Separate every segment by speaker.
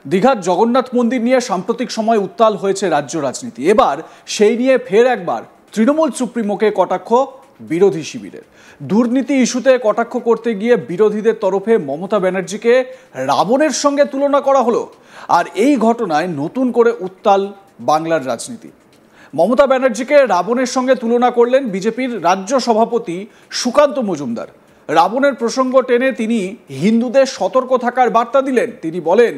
Speaker 1: দীঘার জগন্নাথ মন্দির নিয়ে সাম্প্রতিক সময় উত্তাল হয়েছে রাজ্য রাজনীতি। এবার সেই নিয়ে ফের একবার তৃণমূল সুপ্রিমোকে কটাক্ষ বিরোধী শিবিরের। দুর্নীতি ইস্যুতে কটাক্ষ করতে গিয়ে বিরোধীদের তরফে মমতা ব্যানার্জিকে রাবণের সঙ্গে তুলনা করা হলো। আর এই ঘটনায় নতুন করে উত্তাল বাংলার রাজনীতি। মমতা ব্যানার্জিকে রাবণের সঙ্গে তুলনা করলেন বিজেপির রাজ্য সভাপতি সুকান্ত মজুমদার। রাবণের প্রসঙ্গ টেনে তিনি হিন্দুদের সতর্ক থাকার বার্তা দিলেন। তিনি বলেন,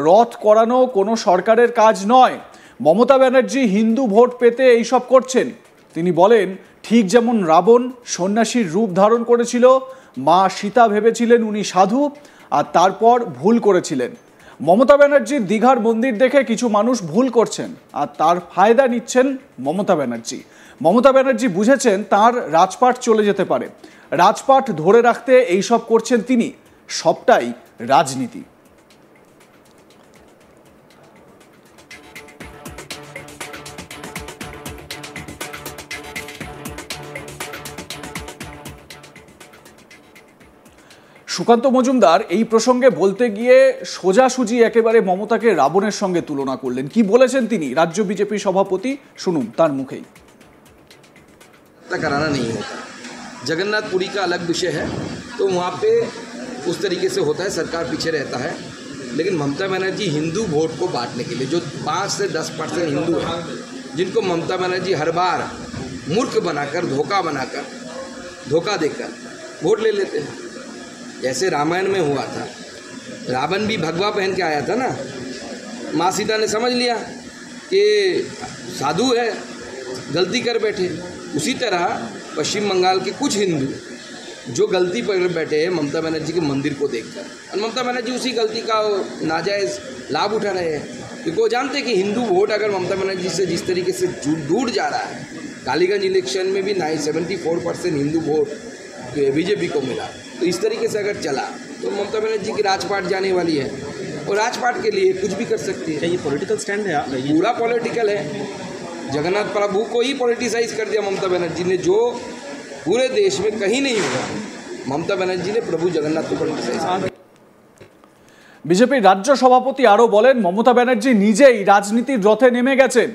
Speaker 1: রথ করানো কোনো সরকারের কাজ নয়, মমতা ব্যানার্জি হিন্দু ভোট পেতে এইসব করছেন। তিনি বলেন, ঠিক যেমন রাবণ সন্ন্যাসীর রূপ ধারণ করেছিল, মা সীতা ভেবেছিলেন উনি সাধু আর তারপর ভুল করেছিলেন। মমতা ব্যানার্জির দীঘার মন্দির দেখে কিছু মানুষ ভুল করছেন আর তার ফায়দা নিচ্ছেন মমতা ব্যানার্জি। মমতা ব্যানার্জি বুঝেছেন তার রাজপাট চলে যেতে পারে, রাজপাট ধরে রাখতে এইসব করছেন তিনি। সবটাই রাজনীতি। সুকান্ত মজুমদার এই প্রসঙ্গে বলতে গিয়ে সোজাসুজি একেবারে মমতাকে রাবণের সঙ্গে তুলনা করলেন। কি বলেছেন তিনি রাজ্য বিজেপি সভাপতি, শুনুন তার মুখেই।
Speaker 2: कराना नहीं होता, जगन्नाथपुरी का अलग विषय है, तो वहाँ पे उस तरीके से होता है, सरकार पीछे रहता है। लेकिन ममता बनर्जी हिंदू वोट को बांटने के लिए जो 5 से 10% हिंदू हैं, जिनको ममता बनर्जी हर बार मूर्ख बनाकर, धोखा देकर वोट ले लेते हैं। जैसे रामायण में हुआ था, रावण भी भगवा पहन के आया था ना, माँ सीता ने समझ लिया कि साधु है, गलती कर बैठे। उसी तरह पश्चिम बंगाल के कुछ हिंदू जो गलती पर बैठे हैं ममता बनर्जी के मंदिर को देखकर, और ममता बनर्जी उसी गलती का नाजायज़ लाभ उठा रहे हैं, क्योंकि वो जानते हैं कि हिंदू वोट अगर ममता बनर्जी से जिस तरीके से दूर जा रहा है, कालीगंज इलेक्शन में भी 74% हिंदू वोट बीजेपी को मिला, तो इस तरीके से अगर चला तो ममता बनर्जी की राजपाट जाने वाली है, और राजपाट के लिए कुछ भी कर सकती है।
Speaker 3: ये पॉलिटिकल स्टैंड है,
Speaker 2: पूरा पॉलिटिकल है। जगन्नाथ प्रभु को ही पॉलिटिसाइज कर दिया ममता बनर्जी ने, जो पूरे देश में कहीं नहीं हुआ। ममता बनर्जी ने प्रभु जगन्नाथ को पॉलिटिसाइज।
Speaker 1: বিজেপির রাজ্য সভাপতি আরো বলেন, মমতা ব্যানার্জি নিজেই রাজনীতির রথে নেমে গেছেন,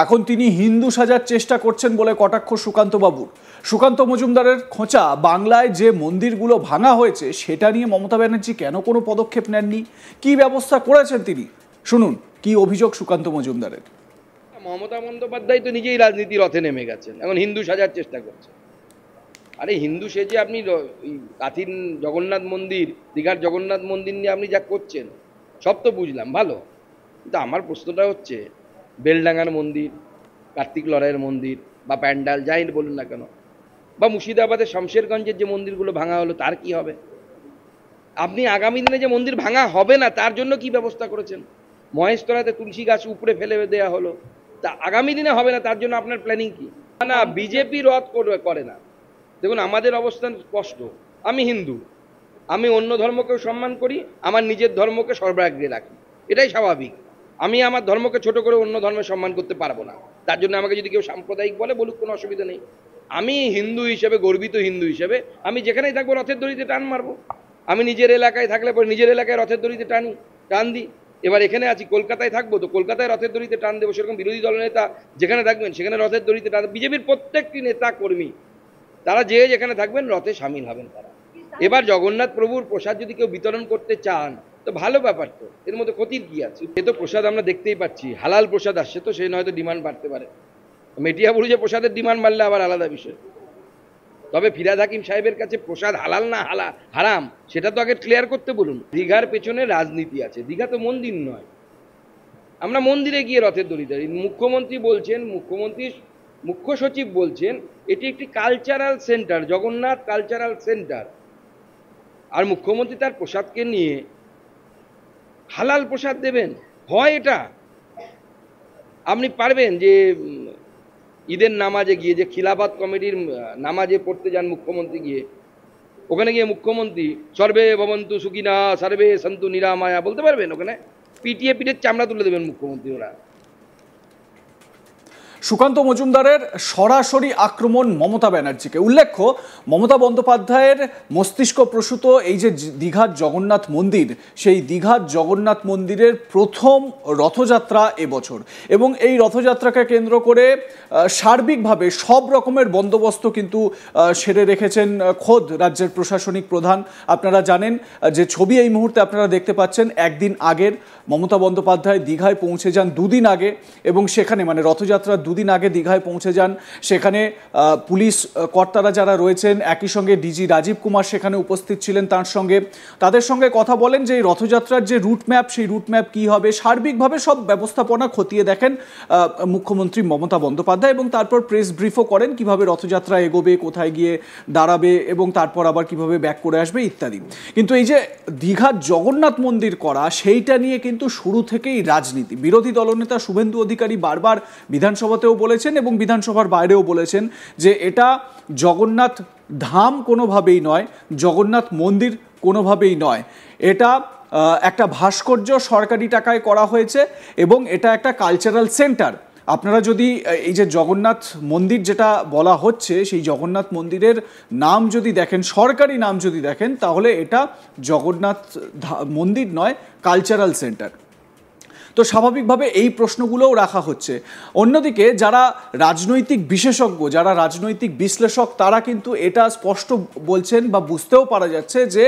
Speaker 1: এখন তিনি হিন্দু সাজার চেষ্টা করছেন বলে কটাক্ষ সুকান্ত বাবুর। সুকান্ত মজুমদারের খোঁচা, বাংলায় যে মন্দিরগুলো ভাঙা হয়েছে সেটা নিয়ে মমতা ব্যানার্জি কেন কোনো পদক্ষেপ নেননি, কি ব্যবস্থা করেছেন তিনি, শুনুন কি অভিযোগ সুকান্ত মজুমদারের।
Speaker 2: মমতা বন্দ্যোপাধ্যায় তো নিজেই রাজনীতির রথে নেমে গেছেন, এখন হিন্দু সাজার চেষ্টা করছেন। আরে হিন্দু সেজে আপনি কাথির জগন্নাথ মন্দির, দীঘার জগন্নাথ মন্দির নিয়ে আপনি যা করছেন সব তো বুঝলাম, ভালো, কিন্তু আমার প্রশ্নটা হচ্ছে বেলডাঙ্গার মন্দির, কার্তিক লড়াইয়ের মন্দির বা প্যান্ডাল যাই বলুন না কেন, বা মুর্শিদাবাদের শমশেরগঞ্জের যে মন্দিরগুলো ভাঙা হলো তার কি হবে? আপনি আগামী দিনে যে মন্দির ভাঙা হবে না তার জন্য কি ব্যবস্থা করেছেন? মহেশতলাতে তুলসী গাছ উপরে ফেলে দেওয়া হলো, তা আগামী দিনে হবে না তার জন্য আপনার প্ল্যানিং কি? না, বিজেপি রদ করে না। দেখুন, আমাদের অবস্থান স্পষ্ট। আমি হিন্দু, আমি অন্য ধর্মকেও সম্মান করি, আমার নিজের ধর্মকে সর্বাগ্রে রাখি, এটাই স্বাভাবিক। আমি আমার ধর্মকে ছোট করে অন্য ধর্মের সম্মান করতে পারবো না, তার জন্য আমাকে যদি কেউ সাম্প্রদায়িক বলে বলুক, কোনো অসুবিধা নেই। আমি হিন্দু হিসেবে, গর্বিত হিন্দু হিসেবে আমি যেখানেই থাকবো রথের দড়িতে টান মারবো। আমি নিজের এলাকায় থাকলে পরে নিজের এলাকায় রথের দড়িতে টান দিই। এবার এখানে আছি, কলকাতায় থাকবো তো কলকাতায় রথের দড়িতে টান দেবো। সেরকম বিরোধী দলনেতা যেখানে থাকবেন সেখানে রথের দড়িতে টান। বিজেপির প্রত্যেকটি নেতা কর্মী তারা যেখানে থাকবেন রথে সামিল হবেন তারা। এবার জগন্নাথ প্রভুর প্রসাদ যদি কেউ বিতরণ করতে চান তো ভালো ব্যাপার, তো এর মধ্যে ক্ষতির কি আছে? এ তো প্রসাদ আমরা দেখতেই পাচ্ছি, হালাল প্রসাদ আসছে, তো সেই নয়তো ডিমান্ড বাড়তে পারে। মেটিয়াবুরু যে প্রসাদের ডিমান্ড বাড়লে আবার আলাদা বিষয়। তবে ফিরহাদ হাকিম সাহেবের কাছে প্রসাদ হালাল না হারাম সেটা তো আগে ক্লিয়ার করতে বলুন। দীঘার পেছনে রাজনীতি আছে, দীঘা তো মন্দির নয়। আমরা মন্দিরে গিয়ে রথের দড়ি দাঁড়ি, মুখ্যমন্ত্রী বলছেন, মুখ্য সচিব বলছেন এটি একটি cultural centre, Jagannath cultural centre, আর মুখ্যমন্ত্রী তার প্রসাদকে নিয়ে হালাল প্রসাদ দেবেন? হয় এটা? আপনি পারবেন যে ঈদের নামাজে গিয়ে, যে খিলাফত কমিটির নামাজে পড়তে যান মুখ্যমন্ত্রী গিয়ে, ওখানে গিয়ে মুখ্যমন্ত্রী সর্বে ভবন্তু সুখিনা সর্বে সন্তু নিরাময়া বলতে পারবেন? ওখানে পিটিয়ে পিঠের চামড়া তুলে দেবেন মুখ্যমন্ত্রী ওরা।
Speaker 1: সুকান্ত মজুমদারের সরাসরি আক্রমণ মমতা ব্যানার্জিকে। উল্লেখ্য, মমতা বন্দ্যোপাধ্যায়ের মস্তিষ্ক প্রসূত এই যে দীঘার জগন্নাথ মন্দির, সেই দীঘার জগন্নাথ মন্দিরের প্রথম রথযাত্রা এবছর, এবং এই রথযাত্রাকে কেন্দ্র করে সার্বিকভাবে সব রকমের বন্দোবস্ত কিন্তু সেরে রেখেছেন খোদ রাজ্যের প্রশাসনিক প্রধান। আপনারা জানেন যে ছবি এই মুহূর্তে আপনারা দেখতে পাচ্ছেন, একদিন আগের মমতা বন্দ্যোপাধ্যায় দীঘায় পৌঁছে যান, দুদিন আগে, এবং সেখানে মানে রথযাত্রার দুদিন আগে দীঘায় পৌঁছে যান। সেখানে পুলিশ কর্তারা যারা রয়েছেন, একই সঙ্গে ডিজি রাজীব কুমার সেখানে উপস্থিত ছিলেন, তাদের সঙ্গে কথা বলেন যে এই রথযাত্রার যে রুট ম্যাপ, সেই রুট ম্যাপ কী হবে, সার্বিকভাবে সব ব্যবস্থাপনা খতিয়ে দেখেন মুখ্যমন্ত্রী মমতা বন্দ্যোপাধ্যায়, এবং তারপর প্রেস ব্রিফও করেন কিভাবে রথযাত্রা এগোবে, কোথায় গিয়ে দাঁড়াবে, এবং তারপর আবার কিভাবে ব্যাক করে আসবে ইত্যাদি। কিন্তু এই যে দীঘার জগন্নাথ মন্দির করা, সেইটা নিয়ে কিন্তু শুরু থেকেই রাজনীতি। বিরোধী দলনেতা শুভেন্দু অধিকারী বারবার বিধানসভাতেও বলেছেন এবং বিধানসভার বাইরেও বলেছেন যে এটা জগন্নাথ ধাম কোনোভাবেই নয়, জগন্নাথ মন্দির কোনোভাবেই নয়, এটা একটা ভাস্কর্য সরকারি টাকায় করা হয়েছে এবং এটা একটা কালচারাল সেন্টার। আপনারা যদি এই যে জগন্নাথ মন্দির যেটা বলা হচ্ছে, সেই জগন্নাথ মন্দিরের নাম যদি দেখেন, সরকারি নাম যদি দেখেন, তাহলে এটা জগন্নাথ মন্দির নয়, কালচারাল সেন্টার। তো স্বাভাবিকভাবে এই প্রশ্নগুলোও রাখা হচ্ছে। অন্যদিকে যারা রাজনৈতিক বিশেষজ্ঞ, যারা রাজনৈতিক বিশ্লেষক, তারা কিন্তু এটা স্পষ্ট বলছেন বা বুঝতেও পারা যাচ্ছে যে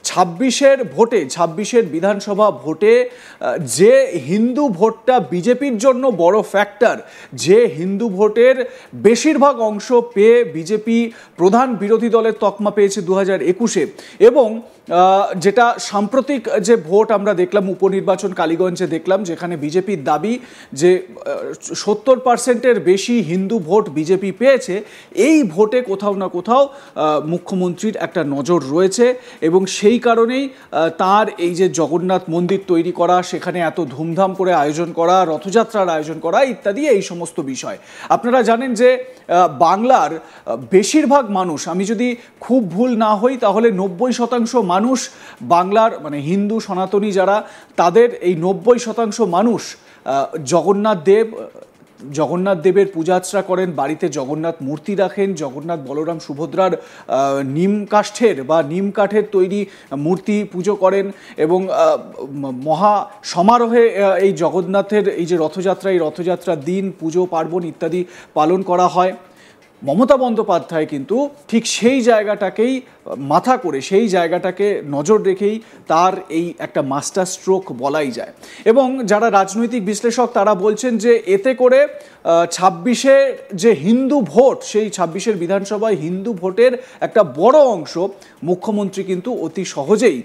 Speaker 1: 26-এর বিধানসভা ভোটে যে হিন্দু ভোটটা বিজেপির জন্য বড় ফ্যাক্টর, যে হিন্দু ভোটের বেশিরভাগ অংশ পেয়ে বিজেপি প্রধান বিরোধী দলের তকমা পেয়েছে 2021-এ, এবং যেটা সাম্প্রতিক যে ভোট আমরা দেখলাম, উপনির্বাচন কালীগঞ্জে দেখলাম, যেখানে বিজেপির দাবি যে 70%-এর বেশি হিন্দু ভোট বিজেপি পেয়েছে, এই ভোটে কোথাও না কোথাও মুখ্যমন্ত্রীর একটা নজর রয়েছে, এবং সেই কারণেই তার এই যে জগন্নাথ মন্দির তৈরি করা, সেখানে এত ধুমধাম করে আয়োজন করা, রথযাত্রার আয়োজন করা ইত্যাদি, এই সমস্ত বিষয়। আপনারা জানেন যে বাংলার বেশিরভাগ মানুষ, আমি যদি খুব ভুল না হই তাহলে 90% মানুষ বাংলার, মানে হিন্দু সনাতনী যারা, তাদের এই 90% মানুষ জগন্নাথ দেবের পূজার্চনা করেন, বাড়িতে জগন্নাথ মূর্তি রাখেন, জগন্নাথ বলরাম সুভদ্রার নিম কাঠের তৈরি মূর্তি পুজো করেন, এবং মহা সমারোহে এই জগন্নাথের এই যে রথযাত্রা, এই রথযাত্রার দিন পুজো পার্বণ ইত্যাদি পালন করা হয়। মমতা বন্দ্যোপাধ্যায় কিন্তু ঠিক সেই জায়গাটাকেই মাথা করে, সেই জায়গাটাকে নজর রেখেই তার এই একটা মাস্টার স্ট্রোক বলাই যায়। এবং যারা রাজনৈতিক বিশ্লেষক, তারা বলছেন যে এতে করে 26-এ যে হিন্দু ভোট, সেই 26-এর বিধানসভায় হিন্দু ভোটের একটা বড় অংশ মুখ্যমন্ত্রী কিন্তু অতি সহজেই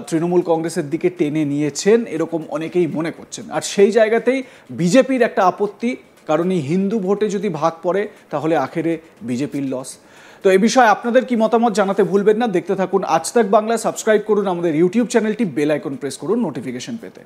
Speaker 1: তৃণমূল কংগ্রেসের দিকে টেনে নিয়েছেন, এরকম অনেকেই মনে করছেন। আর সেই জায়গাতেই বিজেপির একটা আপত্তি, কারণ এই হিন্দু ভোটে যদি ভাগ পড়ে তাহলে আখেরে বিজেপির লস। তো এই বিষয়ে আপনাদের কি মতামত জানাতে ভুলবেন না। দেখতে থাকুন আজ তাক বাংলা, সাবস্ক্রাইব করুন আমাদের ইউটিউব চ্যানেলটি, বেল আইকন প্রেস করুন নোটিফিকেশন পেতে।